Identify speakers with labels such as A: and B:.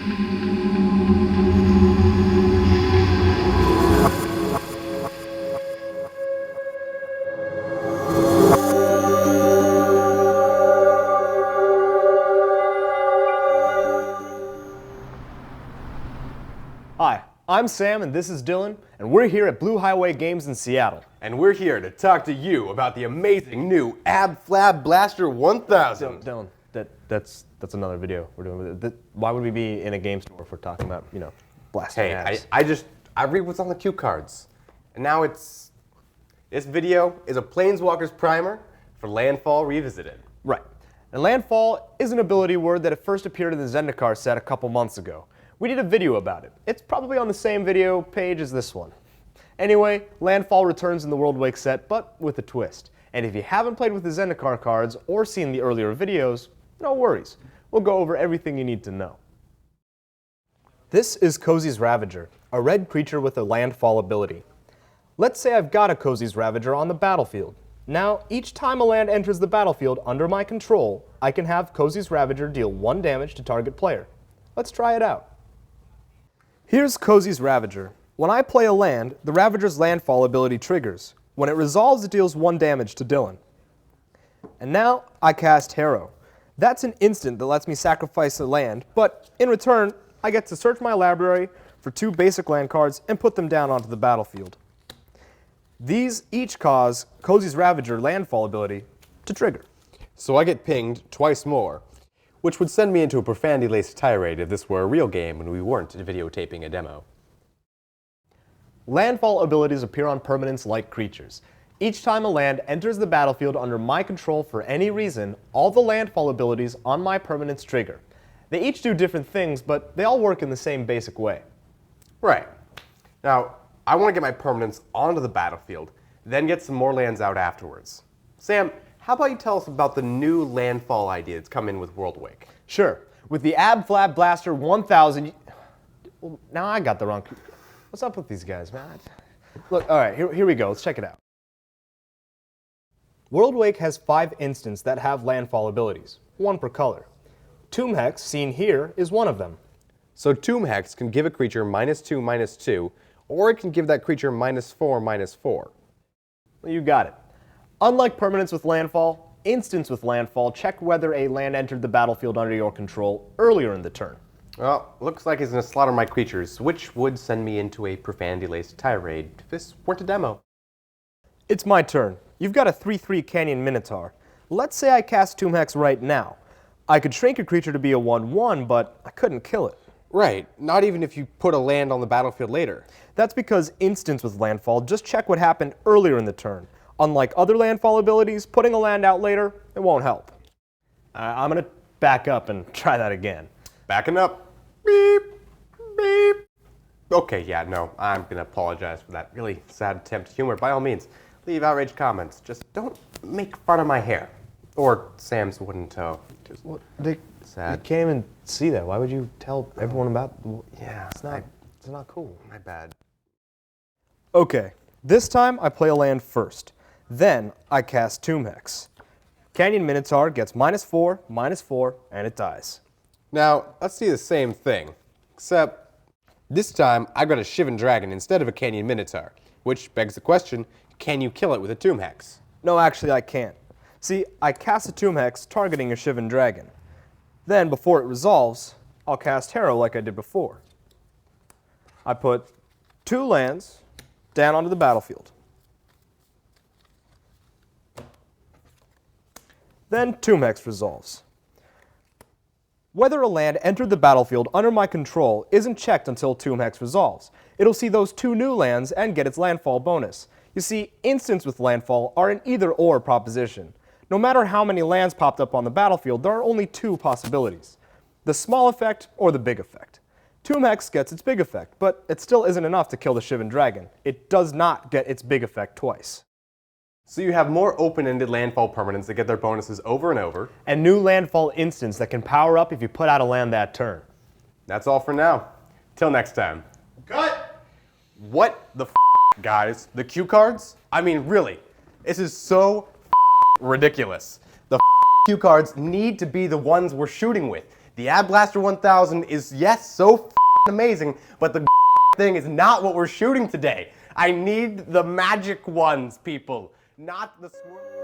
A: Hi, I'm Sam and this is Dylan, and we're here at Blue Highway Games in Seattle.
B: And we're here to talk to you about the amazing new Ab Flab Blaster 1000.
A: Dylan, that's another video we're doing. Why would we be in a game store if we're talking about, blasting abs?
B: I read what's on the cue cards. And now this video is a Planeswalker's primer for Landfall Revisited.
A: Right. And Landfall is an ability word that had first appeared in the Zendikar set a couple months ago. We did a video about it. It's probably on the same video page as this one. Anyway, Landfall returns in the Worldwake set, but with a twist. And if you haven't played with the Zendikar cards or seen the earlier videos, no worries. We'll go over everything you need to know. This is Cozy's Ravager, a red creature with a Landfall ability. Let's say I've got a Cozy's Ravager on the battlefield. Now, each time a land enters the battlefield under my control, I can have Cozy's Ravager deal 1 damage to target player. Let's try it out. Here's Cozy's Ravager. When I play a land, the Ravager's Landfall ability triggers. When it resolves, it deals 1 damage to Dylan. And now I cast Harrow. That's an instant that lets me sacrifice a land, but in return, I get to search my library for 2 basic land cards and put them down onto the battlefield. These each cause Cozy's Ravager Landfall ability to trigger.
B: So I get pinged twice more, which would send me into a profanity-laced tirade if this were a real game and we weren't videotaping a demo.
A: Landfall abilities appear on permanents like creatures. Each time a land enters the battlefield under my control for any reason, all the landfall abilities on my permanents trigger. They each do different things, but they all work in the same basic way.
B: Right. Now, I want to get my permanents onto the battlefield, then get some more lands out afterwards. Sam, how about you tell us about the new landfall idea that's come in with Worldwake?
A: Sure. With the Ab Flab Blaster 1000... Well, now I got the wrong... What's up with these guys, man? Look, all right, here we go. Let's check it out. Worldwake has 5 instants that have landfall abilities, 1 per color. Tomb Hex, seen here, is one of them.
B: So Tomb Hex can give a creature -2/-2, or it can give that creature -4/-4.
A: Well, you got it. Unlike permanents with landfall, instants with landfall check whether a land entered the battlefield under your control earlier in the turn.
B: Well, looks like he's going to slaughter my creatures, which would send me into a profanity-laced tirade if this weren't a demo.
A: It's my turn. You've got a 3/3 Canyon Minotaur. Let's say I cast Tomb Hex right now. I could shrink a creature to be a 1/1, but I couldn't kill it.
B: Right, not even if you put a land on the battlefield later.
A: That's because instants with landfall just check what happened earlier in the turn. Unlike other landfall abilities, putting a land out later, it won't help. I'm going to back up and try that again.
B: Backing up. Beep, beep. Okay, yeah, no, I'm going to apologize for that really sad attempt at humor. By all means, leave outraged comments. Just don't make fun of my hair. Or Sam's wooden toe. Just sad.
A: You can't even see that. Why would you tell everyone about...
B: Yeah,
A: it's not cool.
B: My bad.
A: Okay, this time I play a land first. Then I cast Tomb Hex. Canyon Minotaur gets -4/-4, and it dies.
B: Now, let's see the same thing, except this time I got a Shivan Dragon instead of a Canyon Minotaur, which begs the question, can you kill it with a Tomb Hex?
A: No, actually I can't. See, I cast a Tomb Hex targeting a Shivan Dragon. Then, before it resolves, I'll cast Harrow like I did before. I put 2 lands down onto the battlefield. Then Tomb Hex resolves. Whether a land entered the battlefield under my control isn't checked until Tomb Hex resolves. It'll see those 2 new lands and get its landfall bonus. You see, instants with landfall are an either-or proposition. No matter how many lands popped up on the battlefield, there are only 2 possibilities. The small effect or the big effect. Tomb Hex gets its big effect, but it still isn't enough to kill the Shivan Dragon. It does not get its big effect twice.
B: So you have more open-ended landfall permanents that get their bonuses over and over.
A: And new landfall instants that can power up if you put out a land that turn.
B: That's all for now. Till next time. Cut! What the guys? The cue cards? I mean, really, this is so ridiculous. The cue cards need to be the ones we're shooting with. The Ad Blaster 1000 is, yes, so amazing, but the thing is not what we're shooting today. I need the magic ones, people, not the swirl.